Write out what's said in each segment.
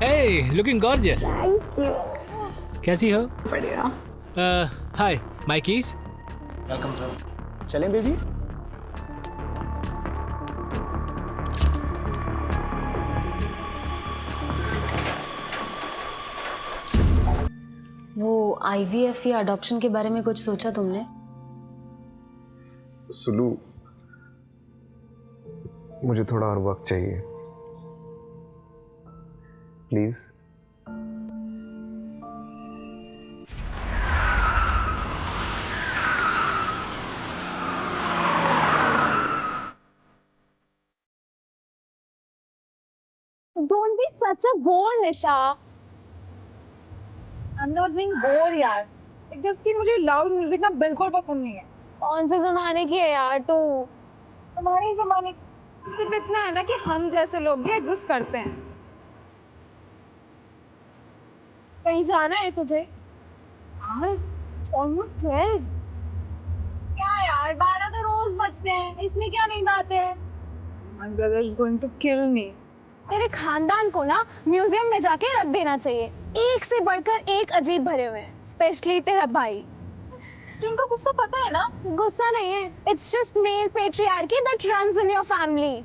Hey, looking gorgeous. Thank you. कैसी हो? बढ़िया। Hi, my keys. Welcome sir. चलें बेबी? वो IVF या अडॉप्शन के बारे में कुछ सोचा तुमने? सुलू, मुझे थोड़ा और वक्त चाहिए please. Don't be such a bore, Nisha. I'm not being bored यार। Just कि मुझे loud music ना बिल्कुल पसंद नहीं है। कौन से जमाने की है यार तू? हमारे जमाने सिर्फ इतना है ना कि हम जैसे लोग भी एग्जिस्ट करते हैं। कहीं जाना है तुझे? यार, almost 12। क्या यार, 12 तो रोज बजते हैं। इसमें क्या नई बात है? My brother is going to kill me। तेरे खानदान को ना म्यूजियम में जाके रख देना चाहिए। एक से बढ़कर एक अजीब भरे हुए हैं, स्पेशली तेरा भाई। तुमको गुस्सा पता है ना? गुस्सा नहीं है, it's just male patriarchy that runs in your family.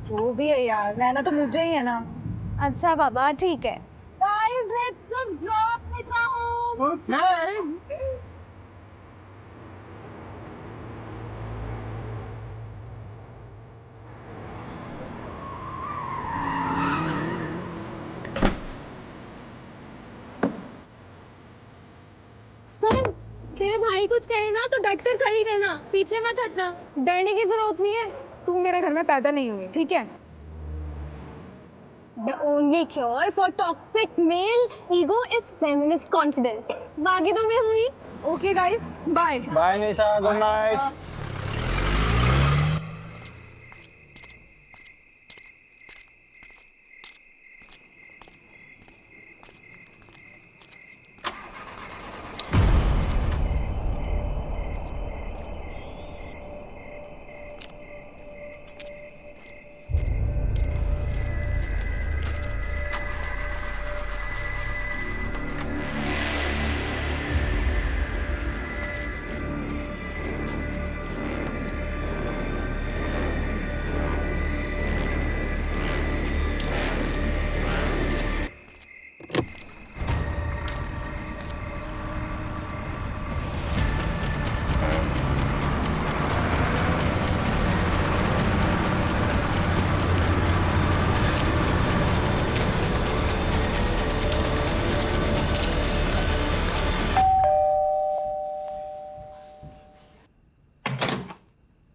जो भी है यार, रहना तो मुझे ही है ना। अच्छा बाबा, ठीक है। Guys, let's just drop it down। Okay। सुन, तेरे भाई कुछ कहे ना तो डट कर खड़ी रहना, पीछे मत हटना। डरने की जरूरत नहीं है। तू मेरे घर में पैदा नहीं हुई, ठीक है? The only cure for toxic male ego is feminist confidence। बाकी तो मैं हुई। Okay guys, bye। बाय निशा, गुड नाइट।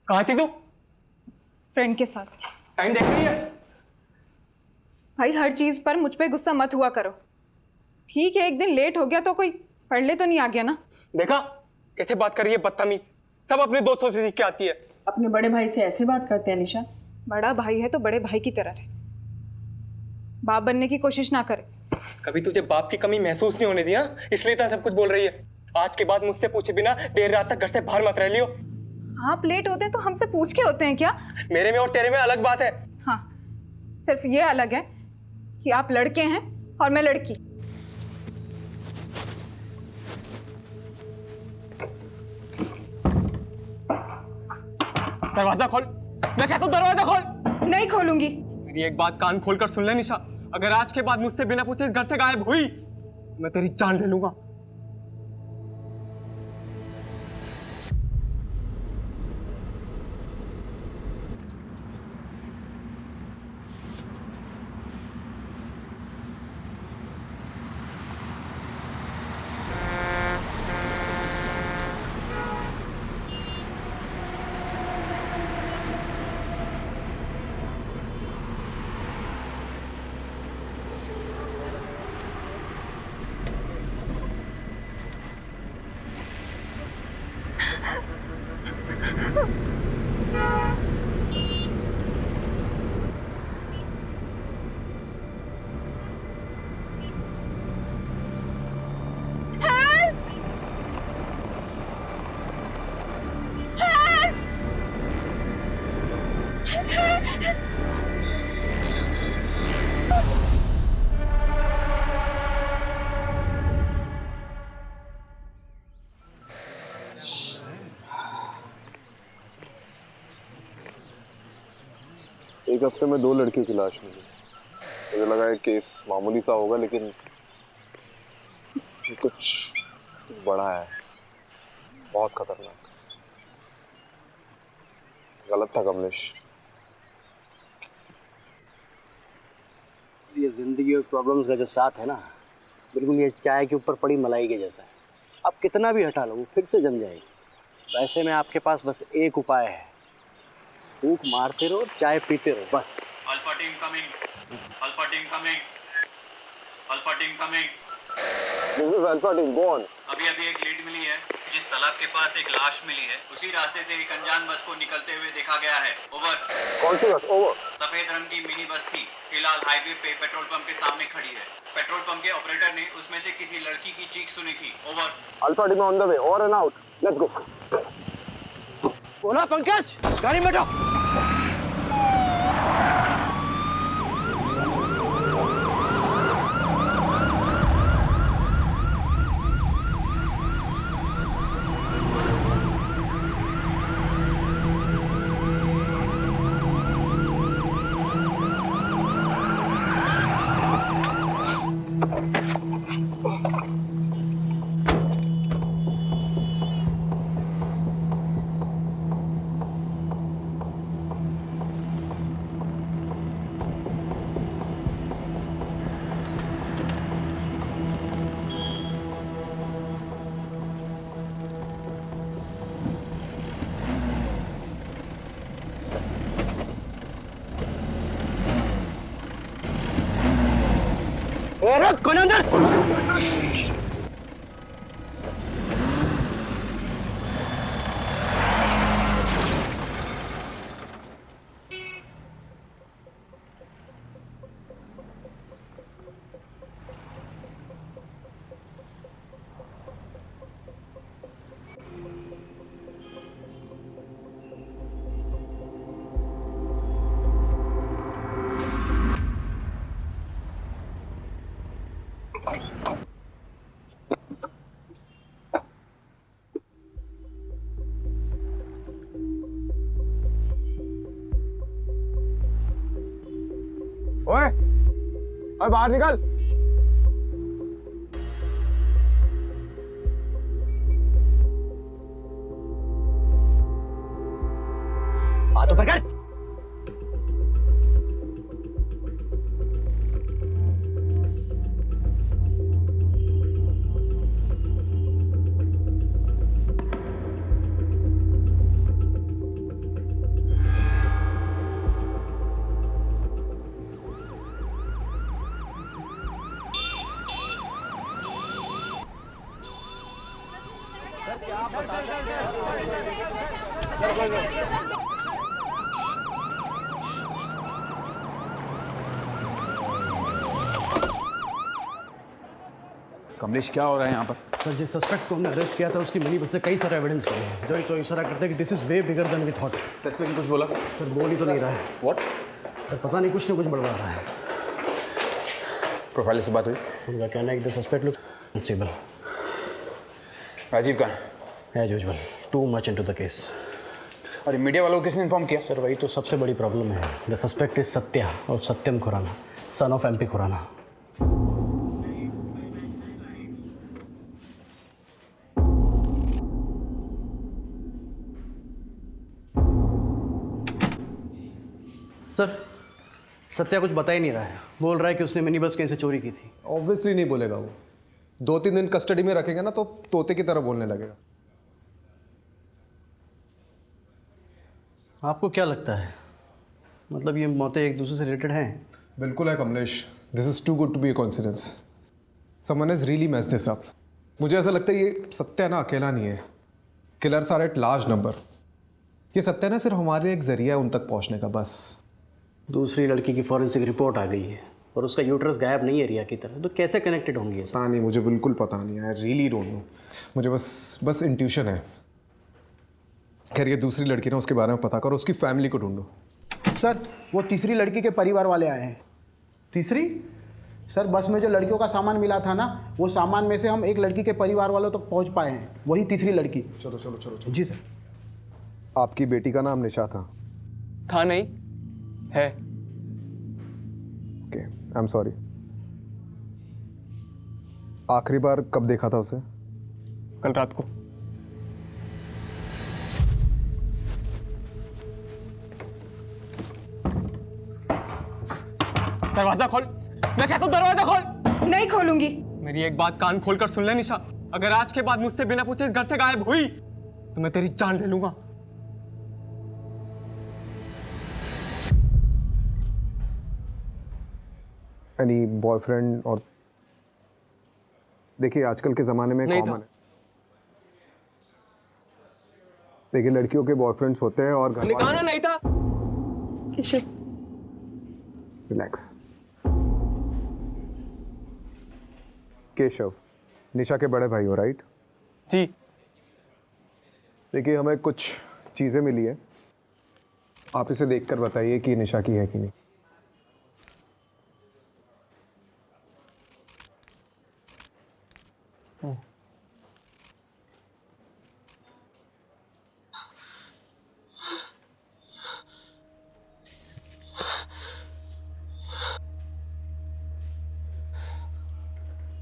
कहाँ थी तू? फ्रेंड के साथ। टाइम देख रही है? भाई हर चीज पर मुझ पे गुस्सा मत हुआ करो। ठीक है, एक दिन लेट हो गया तो कोई पढ़ ले तो नहीं आ गया ना। देखा कैसे बात कर रही है, बदतमीज। सब अपने दोस्तों से सीख के आती है। अपने बड़े भाई से ऐसे बात करते हैं निशा? बड़ा भाई है तो बड़े भाई की तरह रहे, बाप बनने की कोशिश ना करे। कभी तुझे बाप की कमी महसूस नहीं होने दी ना, इसलिए तो सब कुछ बोल रही है। आज के बाद मुझसे पूछे बिना देर रात तक घर से बाहर मत रह लियो। आप लेट होते हैं तो हमसे पूछ के होते हैं क्या? मेरे में और तेरे में अलग बात है। हाँ, सिर्फ ये अलग है कि आप लड़के हैं और मैं लड़की। दरवाजा खोल, मैं कहता हूँ दरवाजा खोल। नहीं खोलूंगी। मेरी एक बात कान खोल कर सुन ले निशा, अगर आज के बाद मुझसे बिना पूछे इस घर से गायब हुई मैं तेरी जान ले लूंगा। एक हफ्ते में 2 लड़कियों की लाश मिली। मुझे लगा है केस मामूली सा होगा, लेकिन ये कुछ बड़ा है, बहुत खतरनाक। गलत था कमलेश। ये जिंदगी और प्रॉब्लम्स का जो साथ है ना, बिल्कुल ये चाय के ऊपर पड़ी मलाई के जैसा है। आप कितना भी हटा लो वो फिर से जम जाएगी। वैसे में आपके पास बस एक उपाय है, फूंक मारते रहो, चाय पीते रहो, बस। Alpha team coming, alpha team coming, alpha team coming. This is Alpha Team, go on. अभी एक लीड मिली है। जिस तालाब के पास एक लाश मिली है, उसी रास्ते से एक अनजान बस को निकलते हुए देखा गया है। ओवर। कौन सी बस? ओवर। सफेद रंग की मिनी बस थी, फिलहाल हाईवे पे पेट्रोल पंप के सामने खड़ी है। पेट्रोल पंप के ऑपरेटर ने उसमें से किसी लड़की की चीख सुनी थी। Over. Alpha Team on the way, over and out. Let's go. बोला पंकज, गाड़ी में बैठो। कौन अंदर? ओए बाहर निकल। हाथ ऊपर कर। कमलेश, क्या हो रहा है यहाँ पर? सर, जिस सस्पेक्ट को हमने अरेस्ट किया था उसकी मनी बस से कई सारे एविडेंस मिले हैं जो इशारा करते हैं कि this is way bigger than we thought. Suspect कुछ बोला? सर, बोल ही तो नहीं रहा है। व्हाट? सर, पता नहीं, कुछ ना कुछ बड़बड़ा रहा है। प्रोफाइल से बात हुई? उनका कहना है कि the suspect look unstable. Rajiv कहाँ है? As usual, too much into the case. और मीडिया वालों को किसने इन्फॉर्म किया? सर, वही तो सबसे बड़ी प्रॉब्लम है। द सस्पेक्ट इज सत्या और Satyam Khurana, son of MP Khurana. Sir, Satya कुछ बता ही नहीं रहा है। बोल रहा है कि उसने मिनी बस कहीं से चोरी की थी। ऑब्वियसली नहीं बोलेगा वो। 2-3 दिन कस्टडी में रखेंगे ना तो तोते की तरह बोलने लगेगा। आपको क्या लगता है, मतलब ये मौतें एक दूसरे से रिलेटेड हैं? बिल्कुल है Kamlesh. This is too good to be a coincidence. Someone has really messed this up. मुझे ऐसा लगता है ये सत्या ना अकेला नहीं है। Killers are at large number. ये सत्या ना सिर्फ हमारे एक जरिया है उन तक पहुंचने का, बस। दूसरी लड़की की फॉरेंसिक रिपोर्ट आ गई है और उसका यूट्रस गायब नहीं है रिया की तरह, तो कैसे कनेक्टेड होंगी? पता नहीं, मुझे बिल्कुल पता नहीं। I really don't know. मुझे बस इंट्यूशन है। खैर, ये दूसरी लड़की ना, उसके बारे में पता करो, उसकी फैमिली को ढूंढो। सर, वो तीसरी लड़की के परिवार वाले आए हैं। तीसरी? सर, बस में जो लड़कियों का सामान मिला था ना, वो सामान में से हम एक लड़की के परिवार वालों तक पहुंच पाए हैं। वही तीसरी लड़की। चलो चलो चलो चलो। जी सर। आपकी बेटी का नाम निशा था? था नहीं, है। Okay, I am sorry. आखिरी बार कब देखा था उसे? कल रात को। दरवाजा खोल, मैं कहता हूँ दरवाजा खोल। नहीं खोलूंगी। मेरी एक बात कान खोलकर सुन ले निशा, अगर आज के बाद मुझसे बिना पूछे इस घर से गायब हुई तो मैं तेरी जान ले लूंगा। Any boyfriend? और देखिए आजकल के ज़माने में नहीं कॉमन था। है। देखिए लड़कियों के बॉयफ्रेंड्स होते हैं और घर निकाना नहीं था। रिलैक्स। केशव, निशा के बड़े भाई हो, राइट? जी। देखिए हमें कुछ चीज़ें मिली है, आप इसे देखकर बताइए कि निशा की है कि नहीं।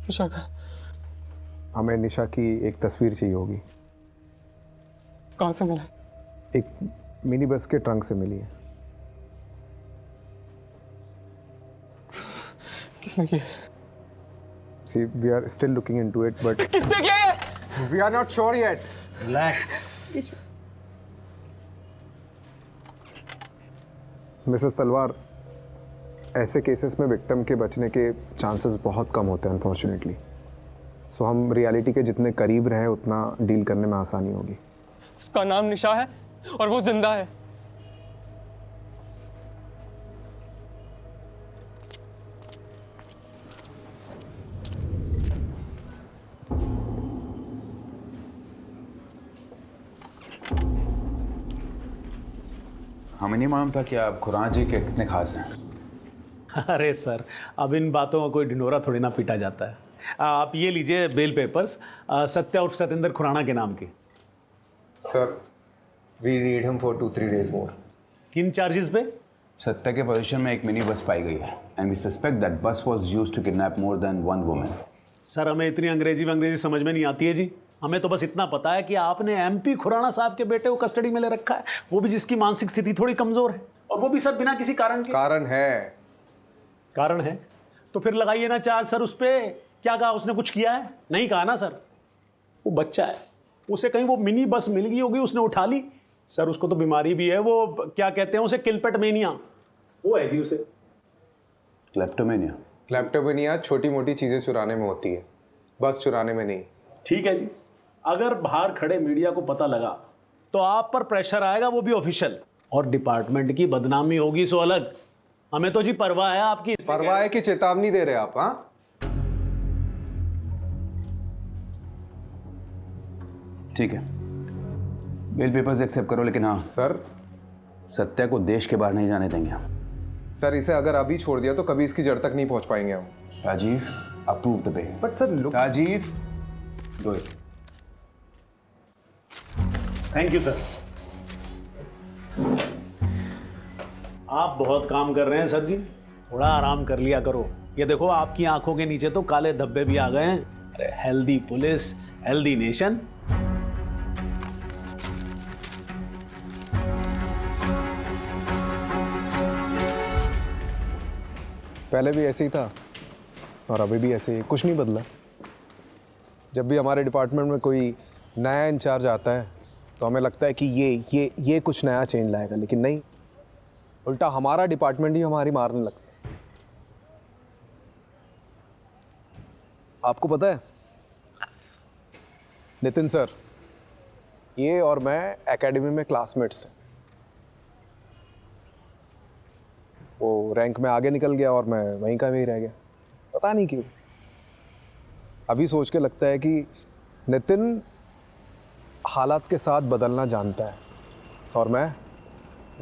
निशा का? हमें निशा की एक तस्वीर चाहिए होगी। कहाँ से मिला? एक मिनी बस के ट्रंक से मिली है। किसने किया? See, we are still looking into it, but किसने किया है? we are not sure yet. Relax. Mrs तलवार, ऐसे केसेस में विक्टिम के बचने के चांसेस बहुत कम होते हैं अनफॉर्चुनेटली। सो हम रियलिटी के जितने करीब रहे उतना डील करने में आसानी होगी। उसका नाम निशा है और वो जिंदा है। हमें नहीं मालूम था कि आप खुराना जी के कितने खास हैं। अरे सर, अब इन बातों का कोई ढिंढोरा थोड़ी ना पीटा जाता है। आप ये लीजिए बेल पेपर्स, सत्या उर्फ सतेंद्र खुराना के नाम के। Sir, we need him for 2-3 days more. किन चार्जेस पे? सत्या के पोजीशन में एक मिनी बस पाई गई है and we suspect that bus was used to kidnap more than one woman. Sir, हमें इतनी अंग्रेजी समझ में नहीं आती है जी। हमें तो बस इतना पता है कि आपने एमपी खुराना साहब के बेटे को कस्टडी में ले रखा है, वो भी जिसकी मानसिक स्थिति थोड़ी कमजोर है, और वो भी सर बिना किसी कारण के। कारण है तो फिर लगाइए ना चार्ज सर उस पे। क्या कहा उसने? कुछ किया है? नहीं कहा ना सर। वो बच्चा है, उसे कहीं वो मिनी बस मिल गई होगी, उसने उठा ली। सर उसको तो बीमारी भी है, वो क्या कहते हैं उसे, किलपेट मेनिया, वो है जी उसे। क्लेप्टोमेनिया? क्लेप्टोमेनिया छोटी मोटी चीजें चुराने में होती है, बस चुराने में नहीं। ठीक है जी, अगर बाहर खड़े मीडिया को पता लगा तो आप पर प्रेशर आएगा, वो भी ऑफिशियल, और डिपार्टमेंट की बदनामी होगी सो अलग। हमें तो जी परवाह है आपकी। परवाह है कि चेतावनी दे रहे आप? हाँ, ठीक है, बेल पेपर्स एक्सेप्ट करो, लेकिन हाँ सर, सत्या को देश के बाहर नहीं जाने देंगे हम। सर इसे अगर अभी छोड़ दिया तो कभी इसकी जड़ तक नहीं पहुंच पाएंगे हम। Rajiv, approve the bail. But sir look, Rajiv, do it. Thank you sir. आप बहुत काम कर रहे हैं सर जी, थोड़ा आराम कर लिया करो। ये देखो आपकी आंखों के नीचे तो काले धब्बे भी आ गए हैं। अरे हेल्दी पुलिस, हेल्दी नेशन। पहले भी ऐसे ही था और अभी भी ऐसे ही, कुछ नहीं बदला। जब भी हमारे डिपार्टमेंट में कोई नया इंचार्ज आता है तो हमें लगता है कि ये कुछ नया चेंज लाएगा, लेकिन नहीं, उल्टा हमारा डिपार्टमेंट ही हमारी मारने लगता है। आपको पता है नितिन सर, ये और मैं एकेडमी में क्लासमेट्स थे। वो रैंक में आगे निकल गया और मैं वहीं का वहीं रह गया, पता नहीं क्यों। अभी सोच के लगता है कि नितिन हालात के साथ बदलना जानता है और मैं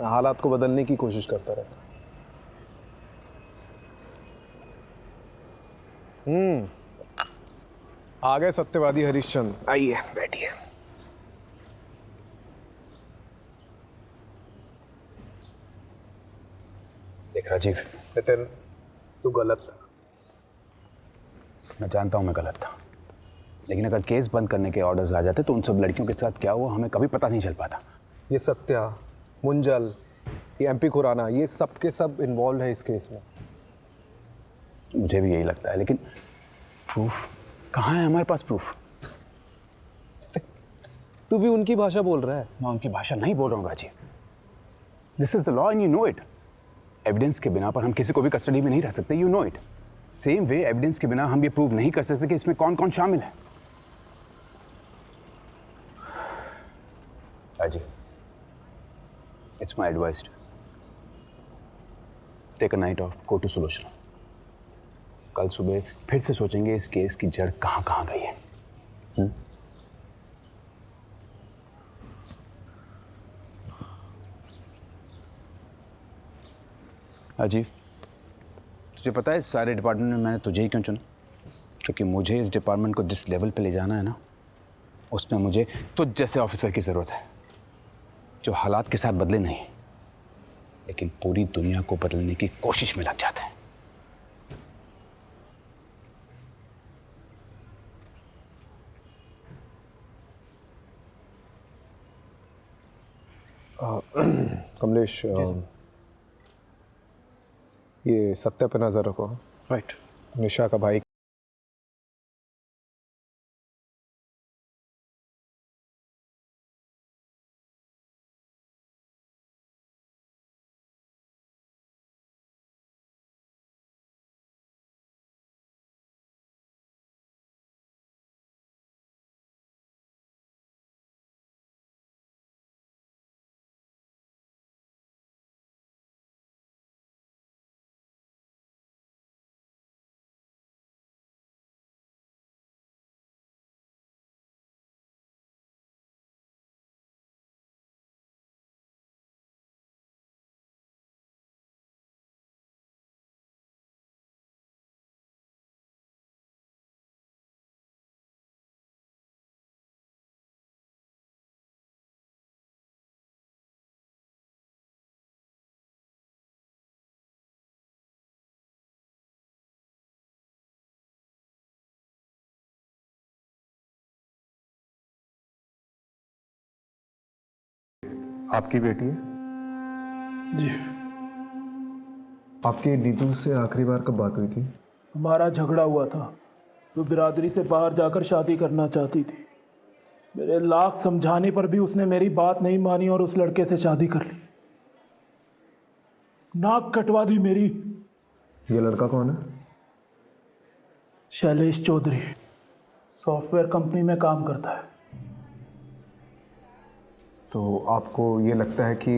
हालात को बदलने की कोशिश करता रहता। आ गए सत्यवादी हरिश्चंद्र, आइए बैठिए। देख राजीव, नितिन, तू गलत था। मैं जानता हूँ मैं गलत था, लेकिन अगर केस बंद करने के ऑर्डर्स आ जाते तो उन सब लड़कियों के साथ क्या हुआ हमें कभी पता नहीं चल पाता। ये सत्या, मुंजल, ये एमपी खुराना, ये सब के सब इन्वॉल्व है इस केस में। मुझे भी यही लगता है, लेकिन प्रूफ कहाँ है? हमारे पास प्रूफ। तू भी उनकी भाषा बोल रहा है। मैं उनकी भाषा नहीं बोल रहा हूँ Rajiv. This is the law and you know it. Evidence के बिना पर हम किसी को भी कस्टडी में नहीं रख सकते, you know it. Same way evidence के बिना हम ये प्रूव नहीं कर सकते कि इसमें कौन कौन शामिल है। Rajiv, it's my advice, take a night off, go to solution. कल सुबह फिर से सोचेंगे इस केस की जड़ कहाँ कहाँ गई है। अजीब, तुझे पता है इस सारे डिपार्टमेंट में मैंने तुझे ही क्यों चुना? क्योंकि मुझे इस डिपार्टमेंट को जिस लेवल पे ले जाना है ना, उसमें मुझे तुझ जैसे ऑफिसर की ज़रूरत है, जो हालात के साथ बदले नहीं, लेकिन पूरी दुनिया को बदलने की कोशिश में लग जाते हैं। कमलेश, ये सत्या पे नजर रखो। राइट। निशा का भाई। आपकी बेटी है? जी। आपकी नीतू से आखिरी बार कब बात हुई थी? हमारा झगड़ा हुआ था, वो बिरादरी से बाहर जाकर शादी करना चाहती थी। मेरे लाख समझाने पर भी उसने मेरी बात नहीं मानी और उस लड़के से शादी कर ली। नाक कटवा दी मेरी। ये लड़का कौन है? शैलेश चौधरी, सॉफ्टवेयर कंपनी में काम करता है। तो आपको ये लगता है कि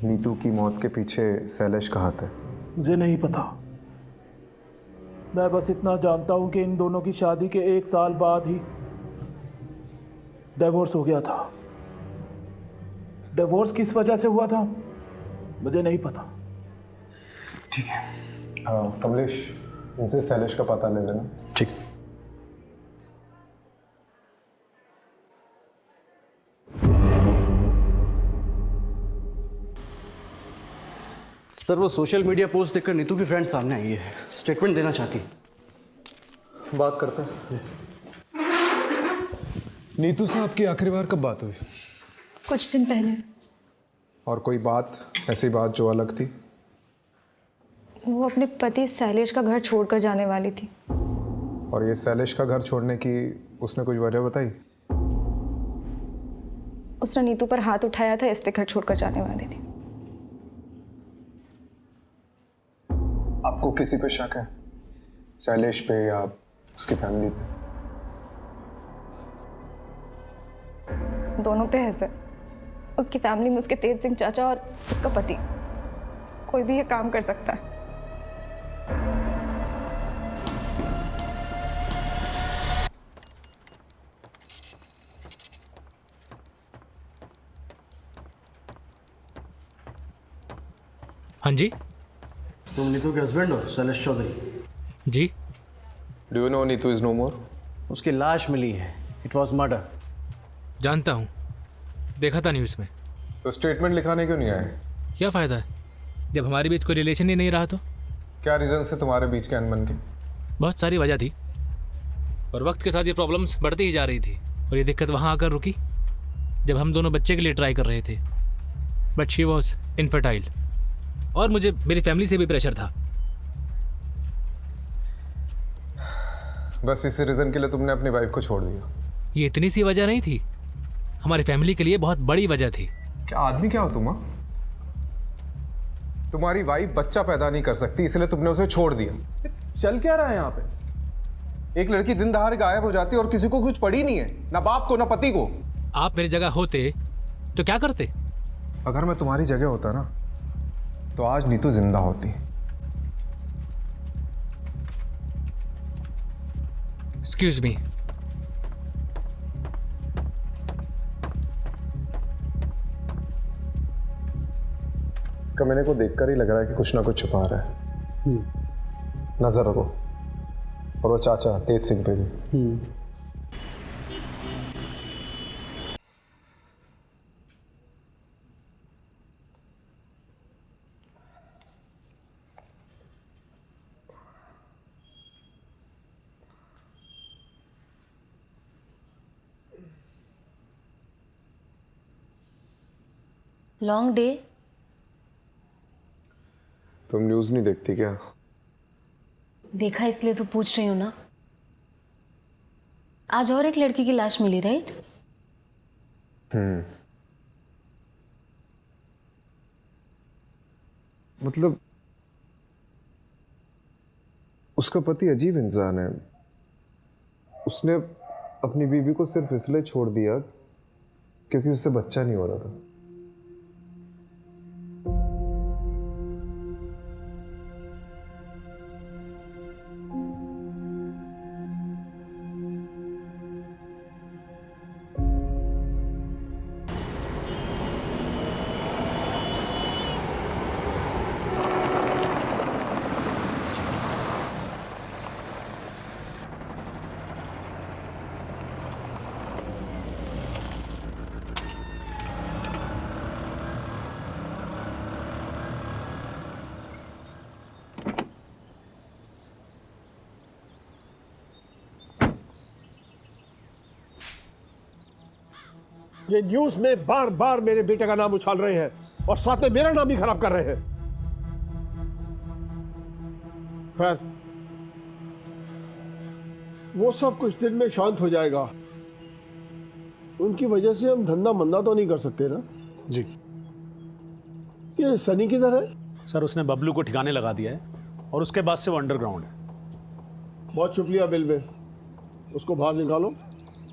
नीतू की मौत के पीछे शैलेश का हाथ है? मुझे नहीं पता, मैं बस इतना जानता हूं कि इन दोनों की शादी के 1 साल बाद ही डिवोर्स हो गया था। डिवोर्स किस वजह से हुआ था मुझे नहीं पता। ठीक है, कमलेश, इनसे शैलेश का पता ले लेना। ठीक। सर, वो सोशल मीडिया पोस्ट देखकर नीतू की फ्रेंड सामने आई है, स्टेटमेंट देना चाहती है। बात करते हैं। नीतू से आपकी आखिरी बार कब बात हुई? कुछ दिन पहले। और कोई बात, ऐसी बात जो अलग थी? वो अपने पति शैलेश का घर छोड़कर जाने वाली थी। और ये शैलेश का घर छोड़ने की उसने कुछ वजह बताई? उसने नीतू पर हाथ उठाया था, इसलिए घर छोड़कर जाने वाली थी। आपको किसी पे शक है? शैलेश पे या उसकी फैमिली पे? दोनों पे है सर। उसकी फैमिली में उसके तेज सिंह चाचा और उसका पति, कोई भी ये काम कर सकता है। हाँ जी। तुम नीतू के हस्बैंड हो, शैलेश चौधरी? जी। Do you know Neetu is no more? उसकी लाश मिली है, इट वॉज मर्डर। जानता हूँ, देखा था न्यूज़ में। तो स्टेटमेंट लिखाने क्यों नहीं आए? क्या फ़ायदा है जब हमारे बीच कोई रिलेशन ही नहीं रहा तो? क्या रीजन से तुम्हारे बीच के अनबन के? बहुत सारी वजह थी और वक्त के साथ ये प्रॉब्लम्स बढ़ती ही जा रही थी और ये दिक्कत वहाँ आकर रुकी जब हम दोनों बच्चे के लिए ट्राई कर रहे थे, बट शी वॉज इनफर्टाइल और मुझे मेरी फैमिली से भी प्रेशर था। बस इसी रीजन के लिए तुमने अपनी वाइफ को छोड़ दिया? ये इतनी सी वजह नहीं थी, हमारी फैमिली के लिए बहुत बड़ी वजह थी। क्या आदमी क्या हो तुम? तुम्हारी वाइफ बच्चा पैदा नहीं कर सकती इसलिए तुमने उसे छोड़ दिया। चल क्या रहा है यहाँ पे? एक लड़की दिन दहाड़े गायब हो जाती है और किसी को कुछ पड़ी नहीं है, ना बाप को ना पति को। आप मेरी जगह होते तो क्या करते? अगर मैं तुम्हारी जगह होता ना तो आज नीतू जिंदा होती। Excuse me. इसका मैंने को देखकर ही लग रहा है कि कुछ ना कुछ छुपा रहा है। नजर रखो। और वो चाचा तेज सिंह पे भी। Long day. तुम न्यूज़ नहीं देखती क्या? देखा इसलिए तो पूछ रही हूँ ना। आज और एक लड़की की लाश मिली, राइट? मतलब उसका पति अजीब इंसान है। उसने अपनी बीवी को सिर्फ इसलिए छोड़ दिया क्योंकि उससे बच्चा नहीं हो रहा था। ये न्यूज में बार बार मेरे बेटे का नाम उछाल रहे हैं और साथ में मेरा नाम भी खराब कर रहे हैं। खैर, वो सब कुछ दिन में शांत हो जाएगा। उनकी वजह से हम धंधा मंदा तो नहीं कर सकते ना? जी। ये सनी किधर है? सर उसने बबलू को ठिकाने लगा दिया है और उसके बाद से वो अंडरग्राउंड है। बहुत शुक्रिया बिल में। उसको बाहर निकालो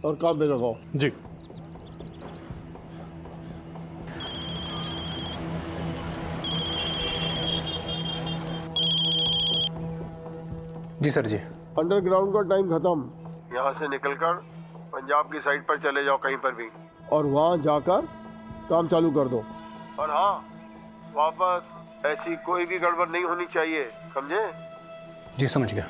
और काम पे लगाओ। जी। जी सर जी। अंडरग्राउंड का टाइम खत्म। यहाँ से निकलकर पंजाब की साइड पर चले जाओ कहीं पर भी, और वहाँ जाकर काम चालू कर दो। और हाँ, वापस ऐसी कोई भी गड़बड़ नहीं होनी चाहिए, समझे? जी समझ गया।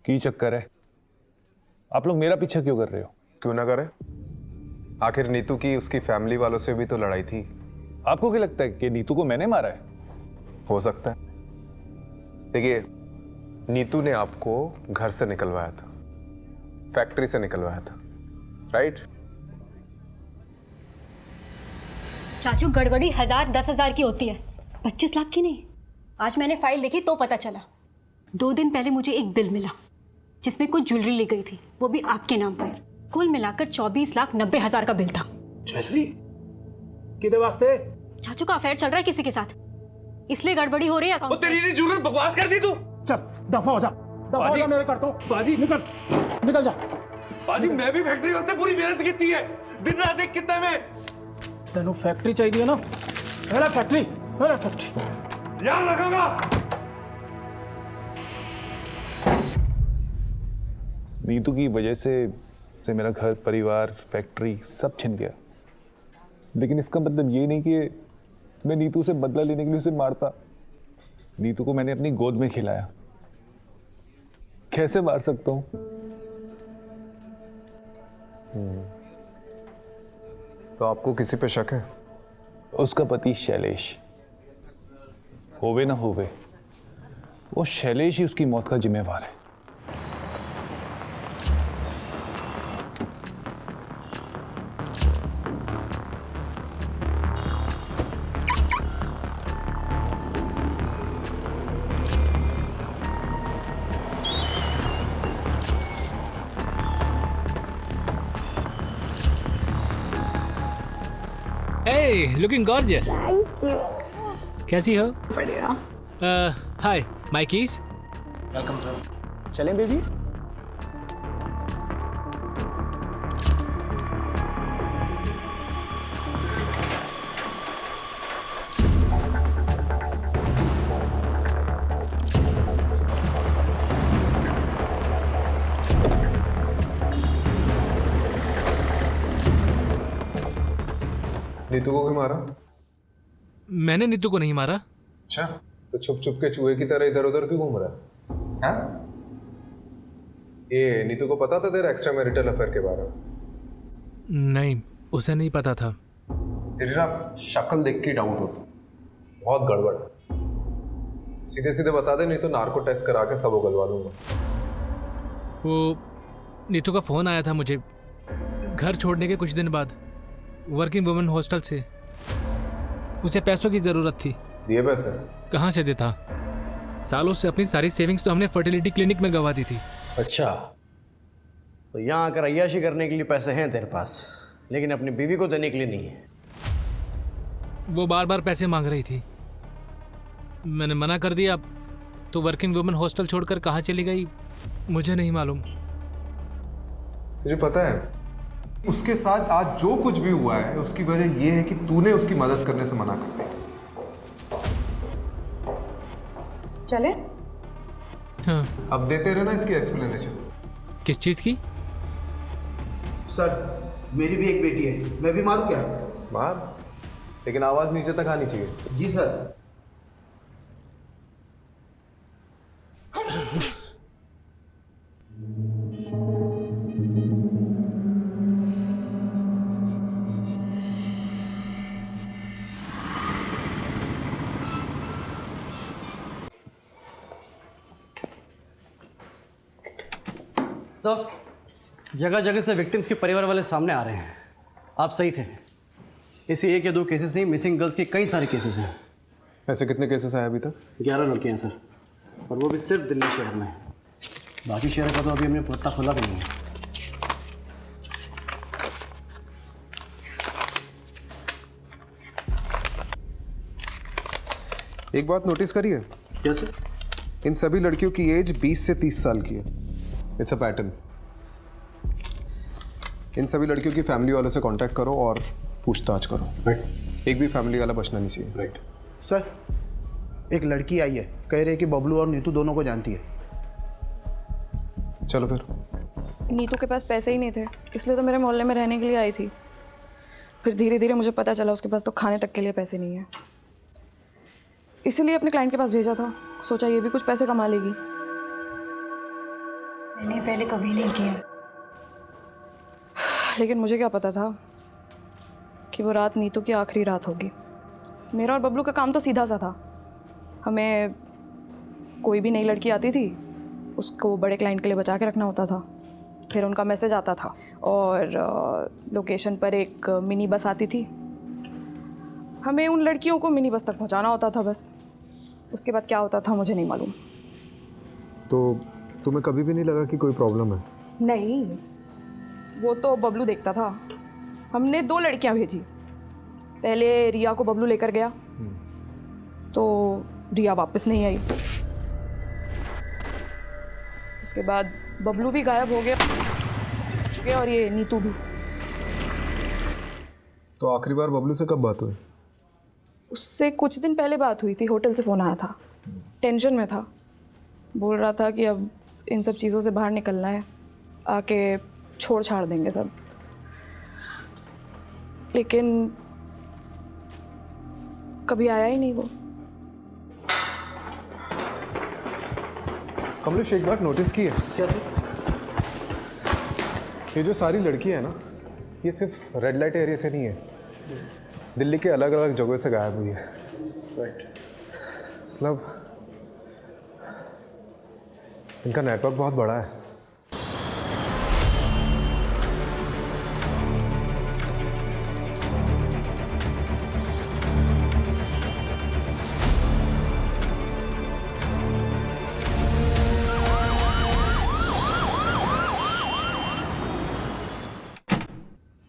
की चक्कर है? आप लोग मेरा पीछा क्यों कर रहे हो? क्यों ना करे? आखिर नीतू की उसकी फैमिली वालों से भी तो लड़ाई थी। आपको क्या लगता है कि नीतू को मैंने मारा है? हो सकता है। देखिए, नीतू ने आपको घर से निकलवाया था, फैक्ट्री से निकलवाया था, राइट? चाचू, गड़बड़ी 1000 10,000 की होती है, 25 लाख की नहीं। आज मैंने फाइल देखी तो पता चला। 2 दिन पहले मुझे एक बिल मिला जिसमें कुछ ज्वेलरी ली गई थी, वो भी आपके नाम पर। कुल मिलाकर 24,90,000 का बिल था। ज्वेलरी? किदे वास्ते? चाचू का अफेयर चल रहा है किसी के साथ, इसलिए गड़बड़ी हो रही है अकाउंट। तेरी जरूरत बकवास कर दी तू। चल दफा हो जा, दफा हो जा, मेरे करता हूँ। बाजी निकल जा। बाजी मैं भी फैक्ट्री वास्ते पूरी मेहनत की है, दिन रात एक कितना में। तेनू फैक्ट्री चाहिए ना, मेरा फैक्ट्री याद रखूंगा। नीतू की वजह से मेरा घर परिवार फैक्ट्री सब छिन गया, लेकिन इसका मतलब ये नहीं कि मैं नीतू से बदला लेने के लिए उसे मारता। नीतू को मैंने अपनी गोद में खिलाया, कैसे मार सकता हूं? तो आपको किसी पे शक है? उसका पति शैलेश, होवे ना होवे, वो शैलेश ही उसकी मौत का जिम्मेवार है। Hey, looking gorgeous. Thank you. कैसी हो? बढ़िया। हाय, माय कीज। Welcome sir. चलें बेबी? नीतू को क्यों मारा? मैंने नीतू को नहीं मारा। अच्छा, तो छुप छुप के चूहे की तरह इधर उधर क्यों घूम रहा है? हाँ? ये नीतू को पता था तेरे एक्स्ट्रा मैरिटल अफेयर के बारे में? नहीं, उसे नहीं पता था। तेरी ना शक्ल देख के डाउट होता, बहुत गड़बड़। सीधे सीधे बता दे, नहीं तो नार्को टेस्ट करा के सब उगलवा दूंगा। वो नीतू का फोन आया था मुझे घर छोड़ने के कुछ दिन बाद, वर्किंग वुमेन हॉस्टल से। उसे पैसों की ज़रूरत थी। दिए पैसे? कहाँ से देता? सालों से अपनी सारी सेविंग्स तो हमने फर्टिलिटी क्लिनिक में गंवा दी थी। अच्छा, तो यहाँ आकर अय्याशी करने के लिए पैसे हैं तेरे पास, लेकिन अपनी बीवी को देने के लिए नहीं है। वो बार बार पैसे मांग रही थी, मैंने मना कर दिया। तो वर्किंग वुमेन हॉस्टल छोड़कर कहाँ चली गई मुझे नहीं मालूम। तुझे पता है उसके साथ आज जो कुछ भी हुआ है उसकी वजह यह है कि तूने उसकी मदद करने से मना कर दिया। चले? हाँ। अब देते रहना इसकी एक्सप्लेनेशन। किस चीज़ की? सर, मेरी भी एक बेटी है, मैं भी मारूं क्या? मार, लेकिन आवाज नीचे तक आनी चाहिए। जी सर। सर, जगह जगह से विक्टिम्स के परिवार वाले सामने आ रहे हैं। आप सही थे, इसे 1 या 2 केसेस नहीं, मिसिंग गर्ल्स के कई सारे केसेस हैं। ऐसे कितने केसेस आए अभी तक? 11 लड़के हैं सर, और वो भी सिर्फ दिल्ली शहर में। बाकी शहर का तो अभी हमने पता खुला भी नहीं है। एक बात नोटिस करिए। क्या सर? इन सभी लड़कियों की एज 20 से 30 साल की है। It's a pattern. इन सभी लड़कियों की फैमिली वालों से कांटेक्ट करो और पूछताछ करो। राइट। एक भी फैमिली वाला बचना नहीं चाहिए। राइट। सर, एक लड़की आई है, कह रही है कि बबलू और नीतू दोनों को जानती है। चलो फिर। नीतू के पास पैसे ही नहीं थे, इसलिए तो मेरे मोहल्ले में रहने के लिए आई थी। फिर धीरे धीरे मुझे पता चला उसके पास तो खाने तक के लिए पैसे नहीं है, इसीलिए अपने क्लाइंट के पास भेजा था। सोचा ये भी कुछ पैसे कमा लेगी। मैंने पहले कभी नहीं किया, लेकिन मुझे क्या पता था कि वो रात नीतू की आखिरी रात होगी। मेरा और बबलू का काम तो सीधा सा था। हमें कोई भी नई लड़की आती थी, उसको बड़े क्लाइंट के लिए बचा के रखना होता था। फिर उनका मैसेज आता था और लोकेशन पर एक मिनी बस आती थी। हमें उन लड़कियों को मिनी बस तक पहुंचाना होता था बस। उसके बाद क्या होता था मुझे नहीं मालूम। तो तुम्हें कभी भी नहीं लगा कि कोई प्रॉब्लम है? नहीं, वो तो बबलू देखता था। हमने 2 लड़कियां भेजी, पहले रिया को बबलू लेकर गया, तो रिया वापस नहीं आई। उसके बाद बबलू भी गायब हो गया और ये नीतू भी। तो आखिरी बार बबलू से कब बात हुई? उससे कुछ दिन पहले बात हुई थी, होटल से फ़ोन आया था। टेंशन में था, बोल रहा था कि अब इन सब चीज़ों से बाहर निकलना है, आके छोड़ छाड़ देंगे सब। लेकिन कभी आया ही नहीं वो। कमलेश, एक बात नोटिस की है? क्या? ये जो सारी लड़कियां हैं ना, ये सिर्फ रेड लाइट एरिया से नहीं है, दिल्ली के अलग अलग जगहों से गायब हुई है। मतलब इनका नेटवर्क बहुत बड़ा है।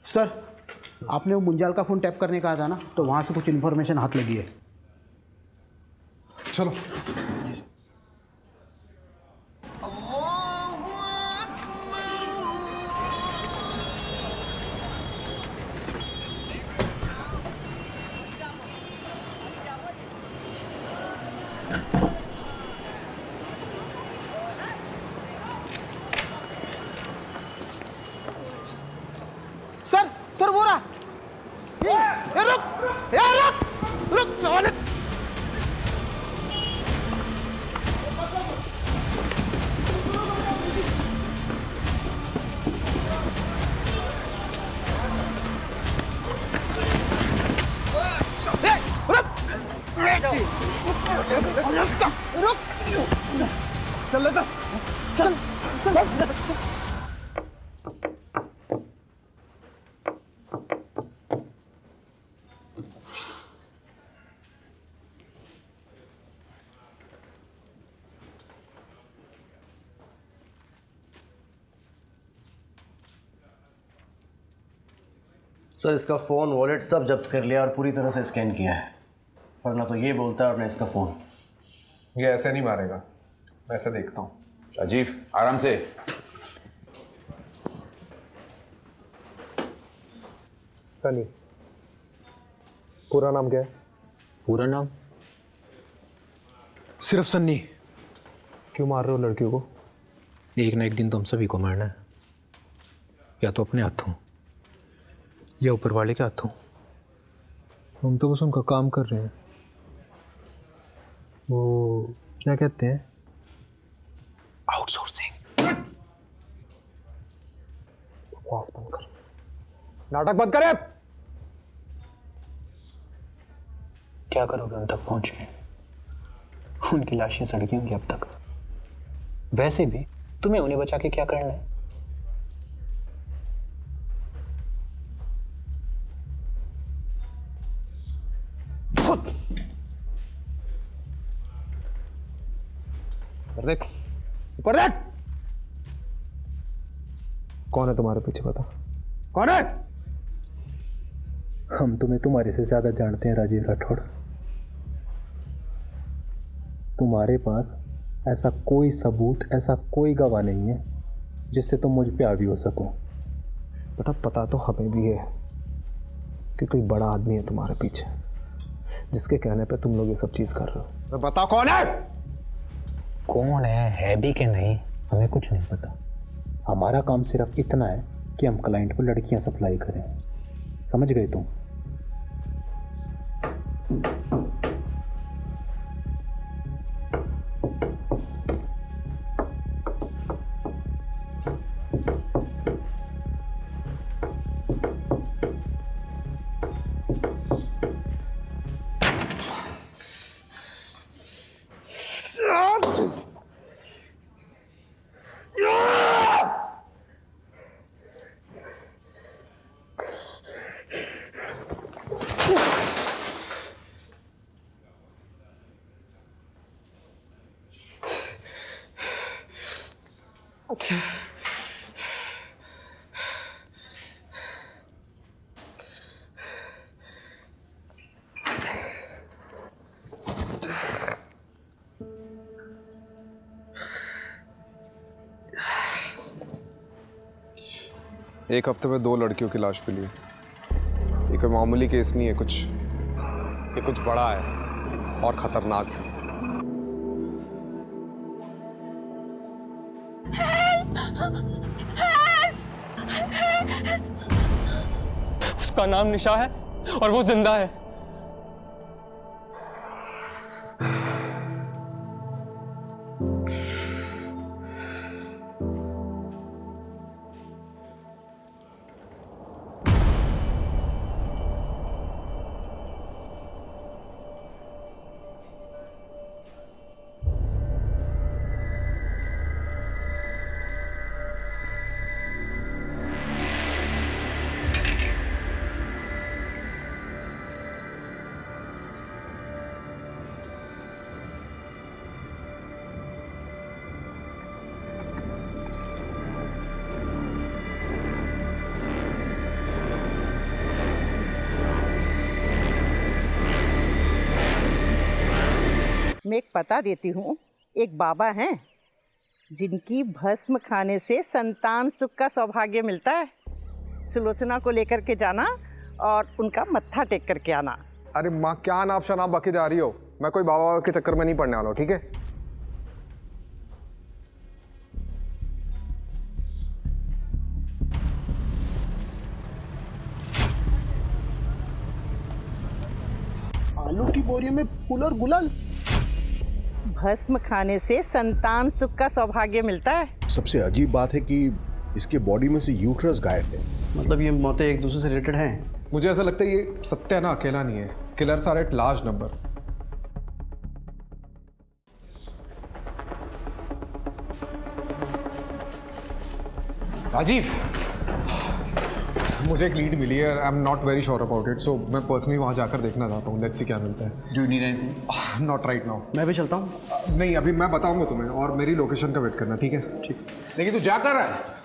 सर, आपने वो मुंजाल का फ़ोन टैप करने कहा था ना, तो वहाँ से कुछ इन्फॉर्मेशन हाथ लगी है। चलो। सर वो रहा। ये रुक साले। चल लेता चल। सर, इसका फ़ोन, वॉलेट सब जब्त कर लिया और पूरी तरह से स्कैन किया है, पर ना तो ये बोलता है और ना इसका फ़ोन। ये ऐसे नहीं मारेगा, मैं ऐसे देखता हूँ। राजीव, आराम से। सनी, पूरा नाम क्या है? पूरा नाम सिर्फ सन्नी। क्यों मार रहे हो लड़कियों को? एक ना एक दिन तो हम सभी को मारना है, या तो अपने हाथों या ऊपर वाले के हाथों। हम तो बस उनका काम कर रहे हैं। वो क्या कहते हैं? आउटसोर्सिंग। बकवास बंद कर, नाटक बंद करे। क्या करोगे उन तक पहुंच के? उनकी लाशें सड़की होंगी अब तक। वैसे भी तुम्हें उन्हें बचा के क्या करना है? देख, ऊपर देख। कौन है तुम्हारे पीछे, बता कौन है? हम तुम्हें तुम्हारे से ज्यादा जानते हैं राजीव राठौड़। तुम्हारे पास ऐसा कोई सबूत, ऐसा कोई गवाह नहीं है जिससे तुम मुझ पे हावी हो सको। बेटा, पता तो हमें भी है कि कोई बड़ा आदमी है तुम्हारे पीछे, जिसके कहने पे तुम लोग ये सब चीज कर रहे हो। बता कौन है? कौन है भी कि नहीं, हमें कुछ नहीं पता। हमारा काम सिर्फ इतना है कि हम क्लाइंट को लड़कियां सप्लाई करें। समझ गए तुम? एक हफ्ते में 2 लड़कियों की लाश मिली है। ये कोई मामूली केस नहीं है, ये कुछ बड़ा है और खतरनाक है। उसका नाम निशा है और वो जिंदा है। मैं एक पता देती हूँ। एक बाबा हैं जिनकी भस्म खाने से संतान सुख का सौभाग्य मिलता है। सुलोचना को लेकर के जाना और उनका मत्था टेक करके आना। अरे माँ, क्या नाप शनाप बके जा रही हो? मैं कोई बाबा के चक्कर में नहीं पड़ने वाला हूँ, ठीक है? आलू की बोरी में फूल और गुलाल। भस्म खाने से संतान सुख का सौभाग्य मिलता है। सबसे अजीब बात है कि इसके बॉडी में से यूट्रस गायब है। मतलब ये मौतें एक दूसरे से रिलेटेड हैं? मुझे ऐसा लगता है ये सत्या ना अकेला नहीं है। Killers are at large number. Rajiv, मुझे एक लीड मिली है। I am not very sure about it, so मैं पर्सनली वहाँ जाकर देखना चाहता हूँ। लेट्स सी क्या मिलता है। Do you need anything? Not right now. मैं भी चलता हूँ। नहीं, अभी मैं बताऊंगा तुम्हें, और मेरी लोकेशन का वेट करना, ठीक है? ठीक। लेकिन तू जा कर रहा है?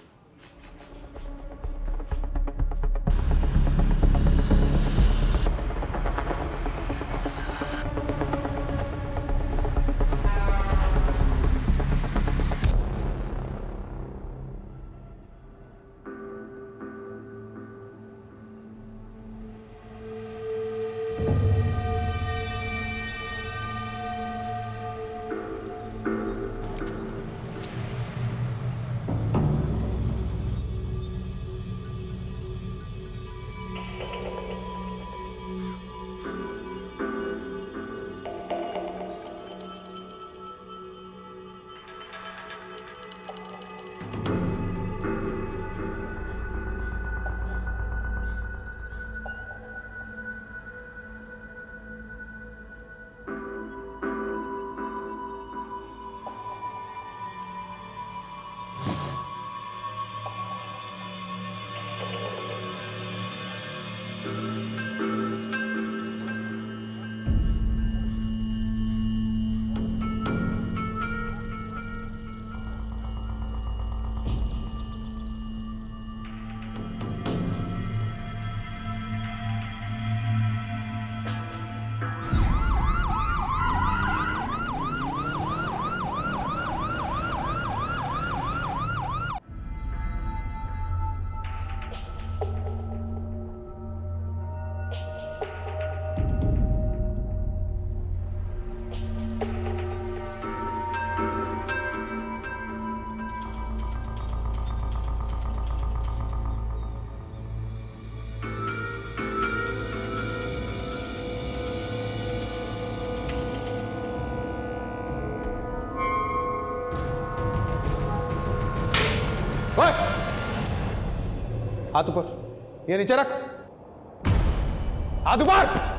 हाथ ऊपर, ये नीचे रख। हाथ ऊपर।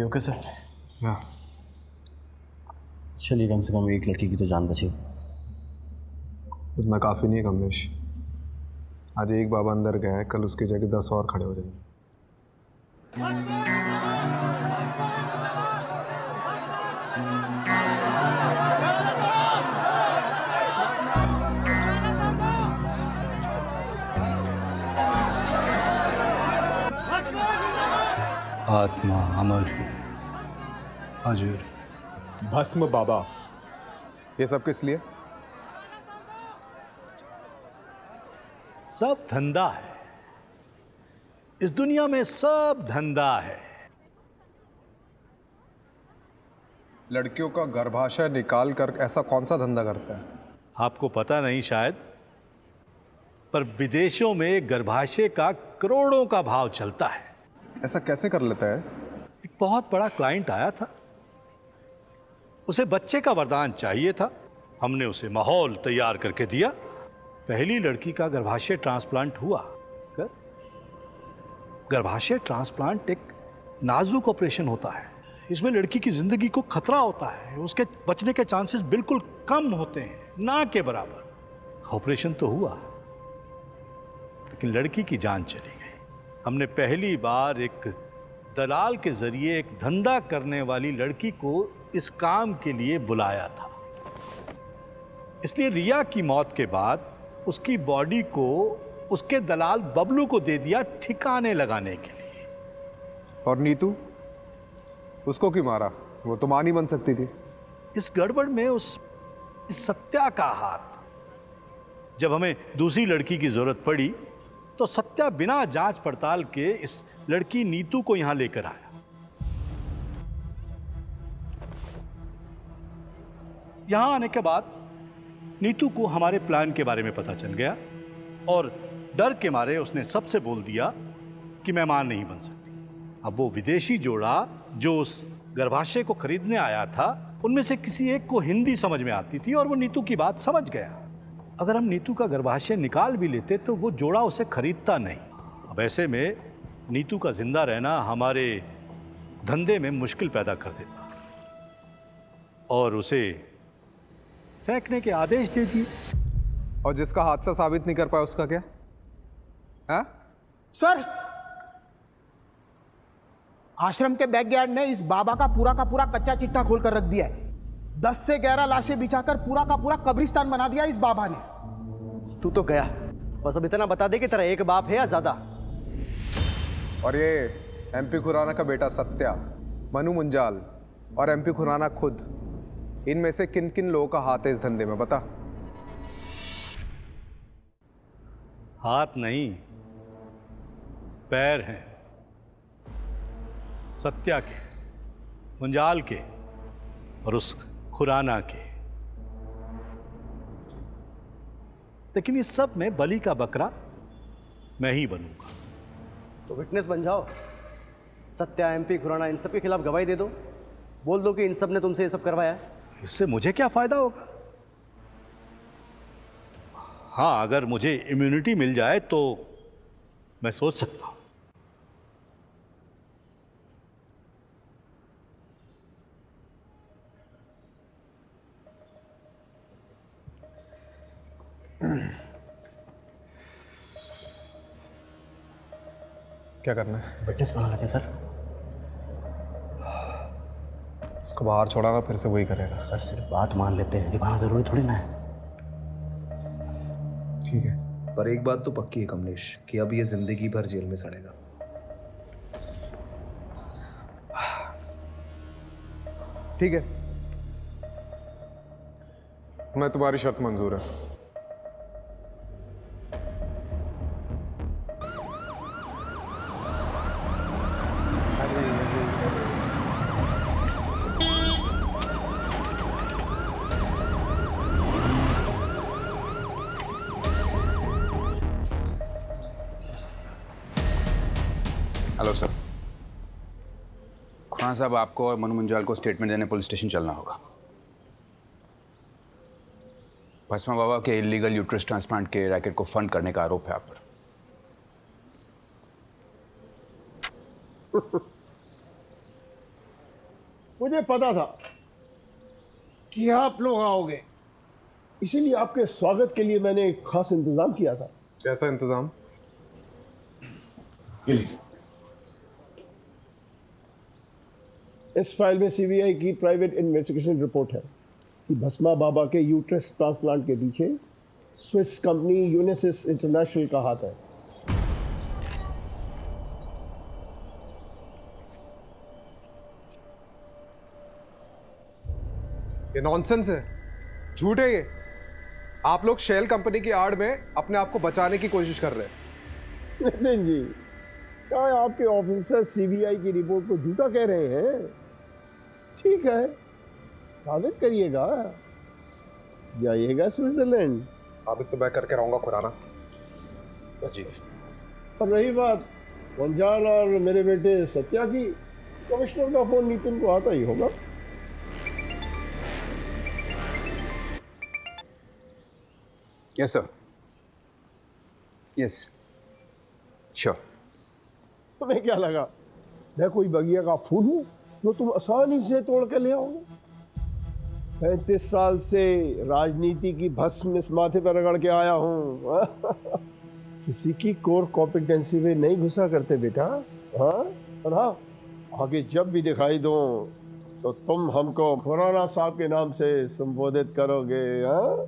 Okay sir? हाँ। चलिए, कम से कम एक लड़की की तो जान बची। इतना काफ़ी नहीं है कमलेश। आज एक बाबा अंदर गया है, कल उसकी जगह 10 और खड़े हो जाएंगे। आत्मा अमर अजर। भस्म बाबा, ये सब किस लिए? सब धंधा है इस दुनिया में, सब धंधा है। लड़कियों का गर्भाशय निकाल कर ऐसा कौन सा धंधा करता है? आपको पता नहीं शायद, पर विदेशों में गर्भाशय का करोड़ों का भाव चलता है। ऐसा कैसे कर लेता है? एक बहुत बड़ा क्लाइंट आया था, उसे बच्चे का वरदान चाहिए था। हमने उसे माहौल तैयार करके दिया। पहली लड़की का गर्भाशय ट्रांसप्लांट हुआ। गर्भाशय ट्रांसप्लांट एक नाजुक ऑपरेशन होता है। इसमें लड़की की जिंदगी को खतरा होता है, उसके बचने के चांसेस बिल्कुल कम होते हैं, ना के बराबर। ऑपरेशन तो हुआ, लेकिन लड़की की जान चली गई। हमने पहली बार एक दलाल के जरिए एक धंधा करने वाली लड़की को इस काम के लिए बुलाया था। इसलिए रिया की मौत के बाद उसकी बॉडी को उसके दलाल बबलू को दे दिया ठिकाने लगाने के लिए। और नीतू, उसको क्यों मारा? वो तो मां नहीं बन सकती थी। इस गड़बड़ में इस सत्या का हाथ। जब हमें दूसरी लड़की की जरूरत पड़ी तो सत्या बिना जांच पड़ताल के इस लड़की नीतू को यहां लेकर आया। यहां आने के बाद नीतू को हमारे प्लान के बारे में पता चल गया और डर के मारे उसने सबसे बोल दिया कि मैं मां नहीं बन सकती। अब वो विदेशी जोड़ा जो उस गर्भाशय को खरीदने आया था, उनमें से किसी एक को हिंदी समझ में आती थी और वो नीतू की बात समझ गया। अगर हम नीतू का गर्भाशय निकाल भी लेते तो वो जोड़ा उसे खरीदता नहीं। अब ऐसे में नीतू का जिंदा रहना हमारे धंधे में मुश्किल पैदा कर देता और उसे फेंकने के आदेश दे दिए। और जिसका हादसा साबित नहीं कर पाया उसका क्या? हाँ? सर, आश्रम के बैकयार्ड ने इस बाबा का पूरा कच्चा चिट्ठा खोल कर रख दिया है। 10 से 11 लाशें बिछाकर पूरा का पूरा कब्रिस्तान बना दिया इस बाबा ने। तू तो गया, बस अब इतना बता दे कि तेरा एक बाप है या ज्यादा। और ये एमपी खुराना का बेटा सत्या, मनु मुंजाल और एमपी खुराना खुद, इनमें से किन किन लोगों का हाथ है इस धंधे में, बता। हाथ नहीं, पैर हैं। सत्या के, मुंजाल के और उस खुराना के। लेकिन इस सब में बलि का बकरा मैं ही बनूंगा। तो विटनेस बन जाओ। सत्या, एमपी खुराना, इन सब के खिलाफ गवाही दे दो। बोल दो कि इन सब ने तुमसे ये सब करवाया है। इससे मुझे क्या फायदा होगा? हाँ, अगर मुझे इम्यूनिटी मिल जाए तो मैं सोच सकता हूं। क्या करना है? विटनेस बना लेते सर। इसको बाहर छोड़ा ना, फिर से वही करेगा। सर सिर्फ बात मान लेते हैं, निभाना जरूरी थोड़ी ना है। ठीक है, पर एक बात तो पक्की है कमलेश कि अब ये जिंदगी भर जेल में सड़ेगा। ठीक है, मैं तुम्हारी शर्त मंजूर है। Hello sir. खुराना साहब, आपको और मनु मुंजाल को स्टेटमेंट देने पुलिस स्टेशन चलना होगा। भस्मा बाबा के इलीगल यूट्रस ट्रांसप्लांट के रैकेट को फंड करने का आरोप है आप पर। मुझे पता था कि आप लोग आओगे, इसीलिए आपके स्वागत के लिए मैंने एक खास इंतजाम किया था। कैसा इंतजाम? इस फाइल में सीबीआई की प्राइवेट इन्वेस्टिगेशन रिपोर्ट है कि भस्मा बाबा के यूट्रस ट्रांसप्लांट के पीछे स्विस कंपनी यूनिसिस इंटरनेशनल का हाथ है। ये नॉनसेंस है, झूठ है ये। आप लोग शेल कंपनी की आड़ में अपने आप को बचाने की कोशिश कर रहे हैं। नितिन जी, क्या आपके ऑफिसर सीबीआई की रिपोर्ट को झूठा कह रहे हैं? ठीक है, साबित करिएगा, जाइएगा स्विट्जरलैंड। साबित तो मैं करके रहूंगा खुराना जी। और रही बात वंजाल और मेरे बेटे सत्या की, कमिश्नर का फोन नितिन को आता ही होगा। Yes sir, yes sure. तुम्हें क्या लगा मैं कोई बगिया का फूल हूँ जो तुम आसानी से तोड़ के ले आओगे? 35 साल से राजनीति की भस्म इस माथे पर रगड़ के आया हूँ। किसी की कोर कॉम्पिटेंसी में नहीं घुसा करते बेटा। हाँ, और हाँ, आगे जब भी दिखाई दो तो तुम हमको खुराना साहब के नाम से संबोधित करोगे। हाँ,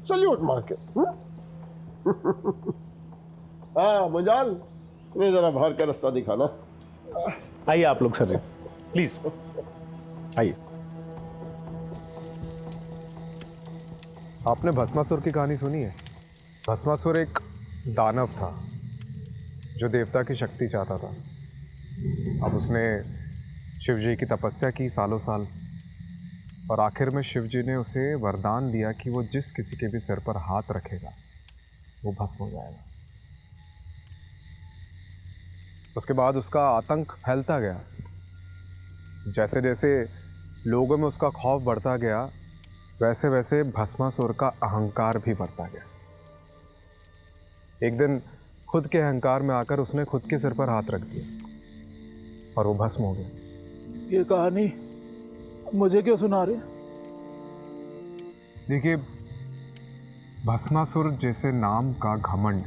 सल्यूट मार के। हाँ मुंजाल, इन्हें जरा बाहर का रास्ता दिखाना। आइए आप लोग सर जी, प्लीज आइए। आपने भस्मासुर की कहानी सुनी है? भस्मासुर एक दानव था जो देवता की शक्ति चाहता था। अब उसने शिव जी की तपस्या की सालों साल, और आखिर में शिव जी ने उसे वरदान दिया कि वो जिस किसी के भी सिर पर हाथ रखेगा वो भस्म हो जाएगा। उसके बाद उसका आतंक फैलता गया। जैसे जैसे लोगों में उसका खौफ बढ़ता गया, वैसे वैसे भस्मासुर का अहंकार भी बढ़ता गया। एक दिन खुद के अहंकार में आकर उसने खुद के सिर पर हाथ रख दिया और वो भस्म हो गया। ये कहानी मुझे क्यों सुना रहे? देखिए, भस्मासुर जैसे नाम का घमंड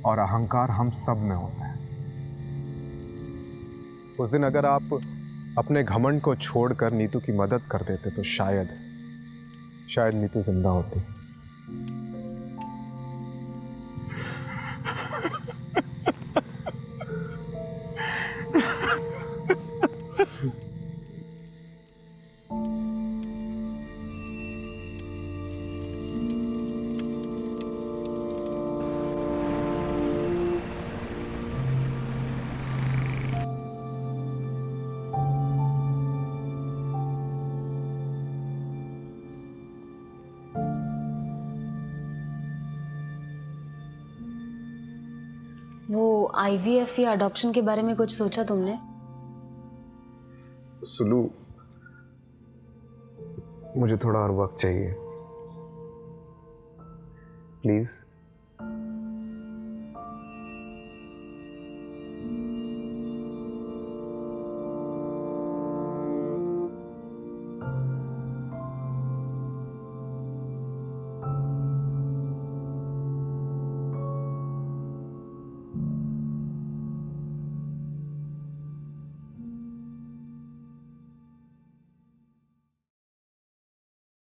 और अहंकार हम सब में होता है। उस दिन अगर आप अपने घमंड को छोड़कर नीतू की मदद कर देते तो शायद नीतू जिंदा होती। वो IVF या अडॉप्शन के बारे में कुछ सोचा तुमने? सुलू, मुझे थोड़ा और वक्त चाहिए प्लीज।